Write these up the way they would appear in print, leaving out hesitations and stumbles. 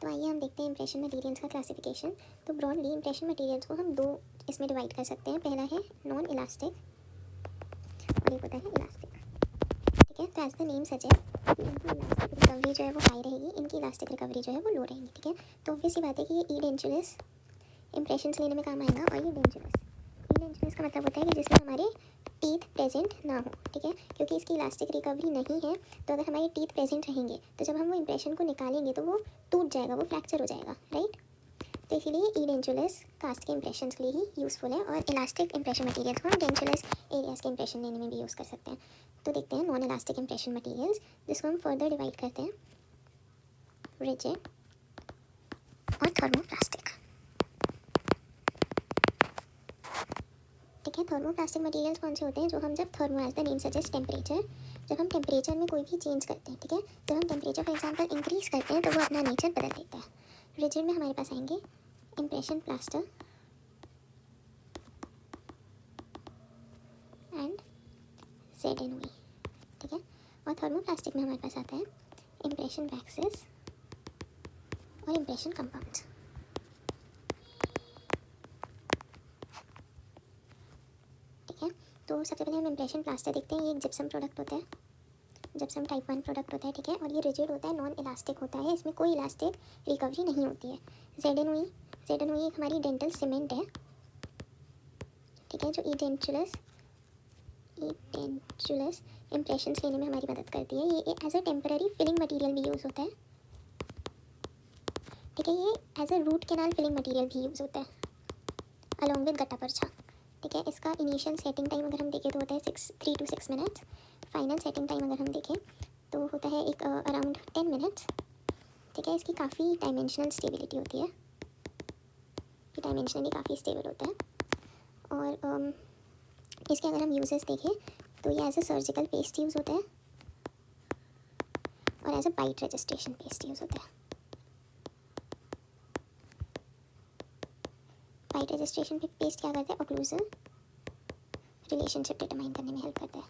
तो आइए हम देखते हैं इंप्रेशन मटेरियल्स का क्लासिफिकेशन। तो ब्रॉडली इंप्रेशन मटेरियल्स को हम दो इसमें डिवाइड कर सकते हैं। पहला है नॉन इलास्टिक और एक होता है इलास्टिक। ठीक है, तो एज द नेम सजेस्ट इनकी इलास्टिक रिकवरी जो है वो हाई रहेगी, इनकी इलास्टिक रिकवरी जो है वो लो रहेगी। ठीक है, तो ऑब्वियस सी बात है कि ये ई डेंचुरस इंप्रेशंस लेने में काम आएगा। और ये डेंचुरस, ई डेंचुरस का मतलब होता है कि जिसमें हमारे टीथ प्रेजेंट ना हो। ठीक है, क्योंकि इसकी इलास्टिक रिकवरी नहीं है, तो अगर हमारे टीथ प्रेजेंट रहेंगे तो जब हम वो इंप्रेशन को निकालेंगे तो वो टूट जाएगा, वो फ्रैक्चर हो जाएगा, राइट। तो इसीलिए ई डेंचुरस कास्ट के इंप्रेशन के लिए ही यूज़फुल है, और इलास्टिक इंप्रेशन मटीरियल्स को हम डेंचुरस एरियाज के इंप्रेशन लेने में भी यूज़ कर सकते हैं। तो देखते हैं नॉन इलास्टिक इंप्रेशन मटीरियल्स, जिसको हम फर्दर डिवाइड करते हैं रिजिड और थर्मोप्लास्टिक। ठीक है, थर्मोप्लास्टिक मटेरियल्स कौन से होते हैं? जो हम जब thermo as the name suggest temperature, जब हम टेम्परेचर में कोई भी चेंज करते हैं, ठीक है, जब हम टेम्परेचर फॉर एग्जांपल इंक्रीज करते हैं तो वो अपना नेचर बदल देता है। रिजिड में हमारे पास आएंगे इंप्रेशन प्लास्टर एंड ZNOE। ठीक है, और थर्मोप्लास्टिक में हमारे पास आता है इंप्रेशन वैक्सेस और इंप्रेशन कंपाउंड्स। ठीक है, तो सबसे पहले हम इंप्रेशन प्लास्टर देखते हैं। ये एक जिप्सम प्रोडक्ट होता है, जिप्सम टाइप 1 प्रोडक्ट होता है। ठीक है, और ये रिजिड होता है, नॉन इलास्टिक होता है, इसमें कोई इलास्टिक रिकवरी नहीं होती है। ZNOE एक हमारी डेंटल सीमेंट है। ठीक है, जो ई डेंचुरस इंप्रेशंस लेने में हमारी मदद करती है। ये as a temporary filling material भी यूज़ होता है। ठीक है, ये as a root canal filling material भी यूज़ होता है अलॉन्ग विद गट्टा परछा। ठीक है, इसका इनिशियल सेटिंग टाइम अगर हम देखें तो होता है 3 to 6 minutes. Final setting time अगर हम देखें तो होता है एक अराउंड 10 मिनट्स। ठीक है, इसकी काफ़ी डायमेंशनल स्टेबिलिटी होती है, ये डायमेंशनली काफ़ी स्टेबल होता है। और इसके अगर हम यूजेस देखें तो ये as a surgical paste use होता है और as a bite registration paste use होता है। बाइट रजिस्ट्रेशन पेस्ट क्या करता है? ओक्लूजल रिलेशनशिप डिटरमाइन करने में हेल्प करता है।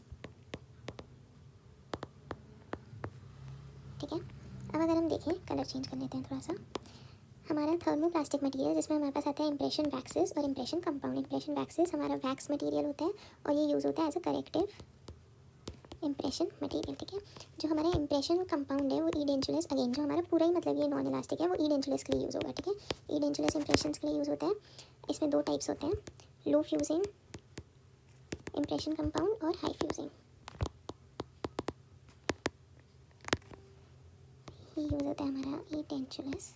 ठीक है, अब अगर हम देखें, कलर चेंज कर लेते हैं थोड़ा सा। हमारा थर्मोप्लास्टिक मटेरियल, जिसमें हमारे पास आता है इंप्रेशन वैक्सेस और इंप्रेशन कंपाउंड। इंप्रेशन वैक्सेस हमारा वैक्स मटेरियल होता है और ये यूज़ होता है as a corrective impression material. ठीक है, जो हमारा इंप्रेशन कंपाउंड है वो ई डेंचुरस, अगेन जो हमारा पूरा ही मतलब ये नॉन इलास्टिक है, वो ई डेंचुरस के लिए यूज़ होगा। ठीक है, ई डेंचुरस इंप्रेशन के लिए यूज़ होता है। इसमें दो टाइप्स होते हैं, लो फ्यूजिंग इंप्रेशन कंपाउंड और हाई फ्यूजिंग। ये यूज़ होता है हमारा ई डेंचुरस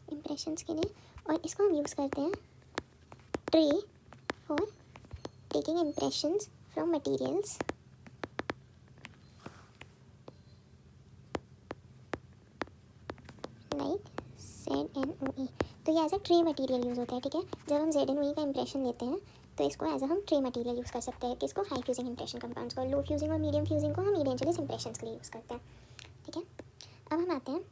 इंप्रेशंस के लिए, और इसको हम यूज़ करते हैं tray for taking impressions from materials like ZNOE। तो ये as a tray material use होता है। ठीक है, जब हम ZNOE का इंप्रेशन लेते हैं तो इसको एज अ हम ट्रे मटेरियल यूज़ कर सकते हैं। किसको? हाई फ्यूजिंग इंप्रेशन कंपाउंड्स को। लो फ्यूजिंग और मीडियम फ्यूजिंग को हम ई डेंचुरस इंप्रेशंस के लिए यूज़ करते हैं। ठीक है, अब हम आते हैं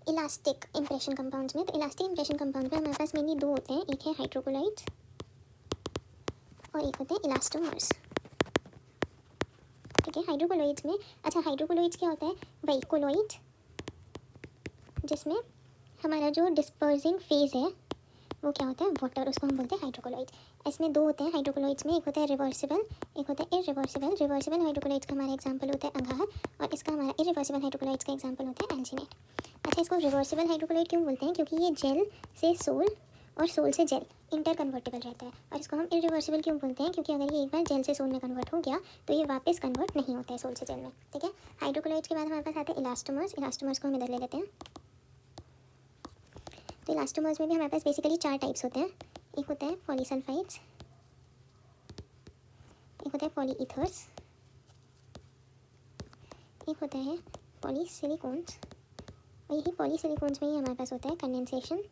इलास्टिक इंप्रेशन कंपाउंड्स में। तो इलास्टिक इंप्रेशन कंपाउंड में हमारे पास मेनली दो होते हैं, एक है हाइड्रोकोलाइड्स और एक होते हैं इलास्टोमर्स। ठीक है, हाइड्रोकोलाइड्स में, अच्छा हाइड्रोकोलाइड्स क्या होता है? वही कोलॉइड जिसमें हमारा जो डिस्पर्सिंग फेज है वो क्या होता है? वाटर, उसको हम बोलते हैं हाइड्रोकोलाइड्स। इसमें दो होते हैं हाइड्रोकोलाइड्स में, एक होता है रिवर्सिबल, एक होता है इरिवर्सिबल। रिवर्सिबल हाइड्रोकोलाइड्स का हमारा एग्जांपल होता है अगार, और इसका हमारा इरिवर्सिबल हाइड्रोकोलाइड्स का एग्जांपल होता है एल्जीनेट। अच्छा, इसको रिवर्सिबल हाइड्रोकोलाइड क्यों बोलते हैं? क्योंकि ये जेल से सोल और सोल से जेल इंटर कन्वर्टेबल रहता है। और इसको हम इरिवर्सिबल क्यों बोलते हैं? क्योंकि अगर ये एक बार जेल से सोल में कन्वर्ट हो गया तो ये वापस कन्वर्ट नहीं होता है सोल से जेल में। ठीक है, हाइड्रोकोलाइड्स के बाद हमारे पास आते हैं इलास्टोमर्स। इलास्टोमर्स को हम इधर ले लेते हैं। तो इलास्टोमर्स में भी हमारे पास बेसिकली 4 टाइप्स होते हैं। एक होता है पॉलीसल्फाइड्स, एक होता है पॉलीईथर्स, एक होता है पॉलीसिलिकॉन्स, और यही पॉलीसिलिकॉन्स में ही हमारे पास होता है कंडेंसेशन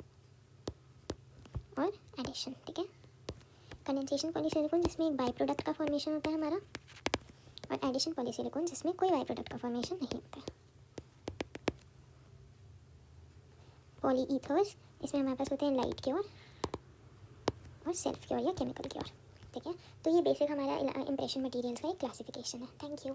और एडिशन। ठीक है, कंडेंसेशन पॉलीसिलिकॉन जिसमें एक बाई प्रोडक्ट का फॉर्मेशन होता है हमारा, और एडिशन पॉलीसिलिकॉन जिसमें कोई बाई प्रोडक्ट का फॉर्मेशन नहीं होता है। पॉलीईथर्स, इसमें हमारे पास होते हैं लाइट क्योर और सेल्फ क्योर या केमिकल क्योर। ठीक है, तो ये बेसिक हमारा इंप्रेशन मटेरियल्स का एक क्लासिफिकेशन है। Thank you.